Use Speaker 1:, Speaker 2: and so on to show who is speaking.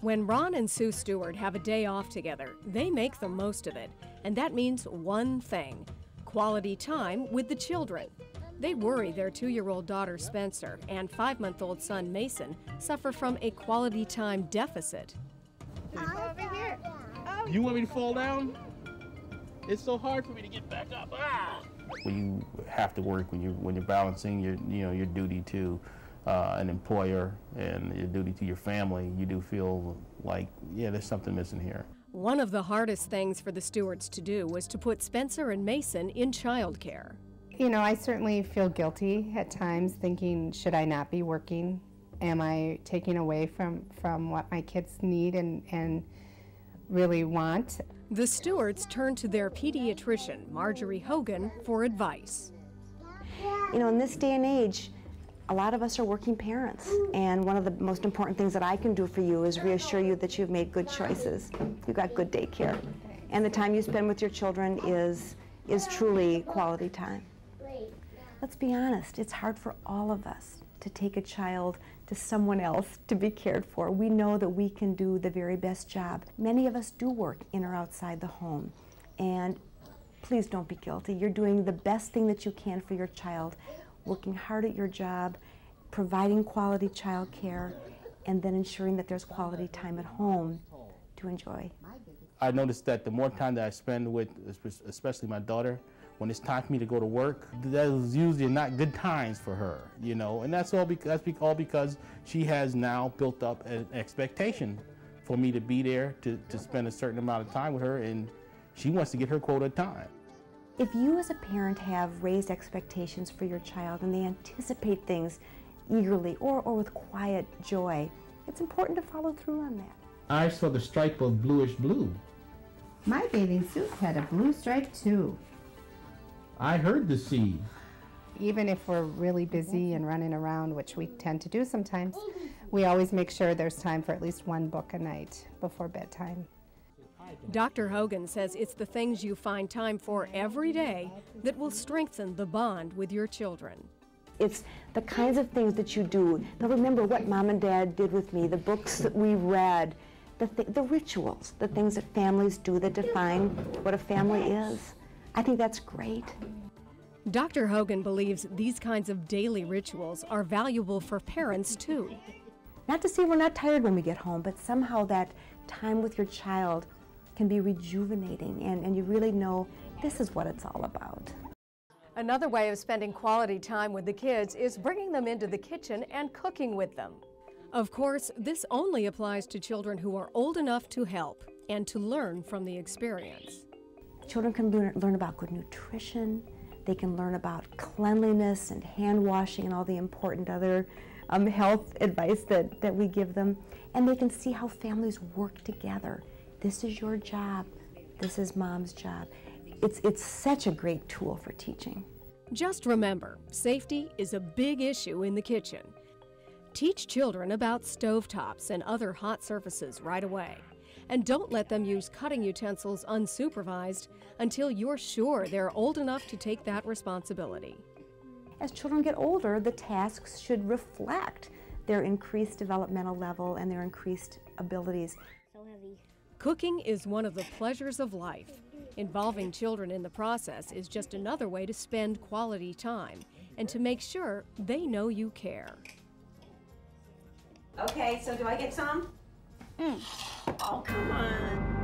Speaker 1: When Ron and Sue Stewart have a day off together, they make the most of it. And that means one thing: quality time with the children. They worry their 2-year-old daughter Spencer and 5-month-old son Mason suffer from a quality time deficit.
Speaker 2: Over here. Oh.
Speaker 3: You want me to fall down? It's so hard for me to get back up. Ah! When you have to work, when you're balancing your duty to an employer and your duty to your family, you do feel like, yeah, there's something missing here.
Speaker 1: One of the hardest things for the Stewarts to do was to put Spencer and Mason in childcare.
Speaker 2: You know, I certainly feel guilty at times, thinking, should I not be working? Am I taking away from what my kids need and really want?
Speaker 1: The Stewarts turned to their pediatrician, Marjorie Hogan, for advice.
Speaker 4: You know, in this day and age, a lot of us are working parents, and one of the most important things that I can do for you is reassure you that you've made good choices. You've got good daycare, and the time you spend with your children is truly quality time. Let's be honest, it's hard for all of us to take a child to someone else to be cared for. We know that we can do the very best job. Many of us do work in or outside the home, and please don't be guilty. You're doing the best thing that you can for your child, working hard at your job, providing quality child care, and then ensuring that there's quality time at home to enjoy.
Speaker 3: I noticed that the more time that I spend with, especially my daughter, when it's time for me to go to work, those usually not good times for her, you know, and that's all because she has now built up an expectation for me to be there to spend a certain amount of time with her, and she wants to get her quota time.
Speaker 4: If you as a parent have raised expectations for your child and they anticipate things eagerly or with quiet joy, it's important to follow through on that.
Speaker 3: I saw the stripe of bluish blue.
Speaker 2: My bathing suit had a blue stripe too.
Speaker 3: I heard the sea.
Speaker 2: Even if we're really busy and running around, which we tend to do sometimes, we always make sure there's time for at least one book a night before bedtime.
Speaker 1: Dr. Hogan says it's the things you find time for every day that will strengthen the bond with your children.
Speaker 4: It's the kinds of things that you do. They'll remember what Mom and Dad did with me, the books that we read, the rituals, the things that families do that define what a family is. I think that's great.
Speaker 1: Dr. Hogan believes these kinds of daily rituals are valuable for parents too.
Speaker 4: Not to say we're not tired when we get home, but somehow that time with your child can be rejuvenating, and you really know this is what it's all about.
Speaker 1: Another way of spending quality time with the kids is bringing them into the kitchen and cooking with them. Of course, this only applies to children who are old enough to help and to learn from the experience.
Speaker 4: Children can learn about good nutrition. They can learn about cleanliness and hand washing and all the important other health advice that we give them. And they can see how families work together. This is your job. This is Mom's job. It's such a great tool for teaching.
Speaker 1: Just remember, safety is a big issue in the kitchen. Teach children about stovetops and other hot surfaces right away. And don't let them use cutting utensils unsupervised until you're sure they're old enough to take that responsibility.
Speaker 4: As children get older, the tasks should reflect their increased developmental level and their increased abilities.
Speaker 1: Cooking is one of the pleasures of life. Involving children in the process is just another way to spend quality time and to make sure they know you care.
Speaker 5: Okay, so do I get some? Oh, come on.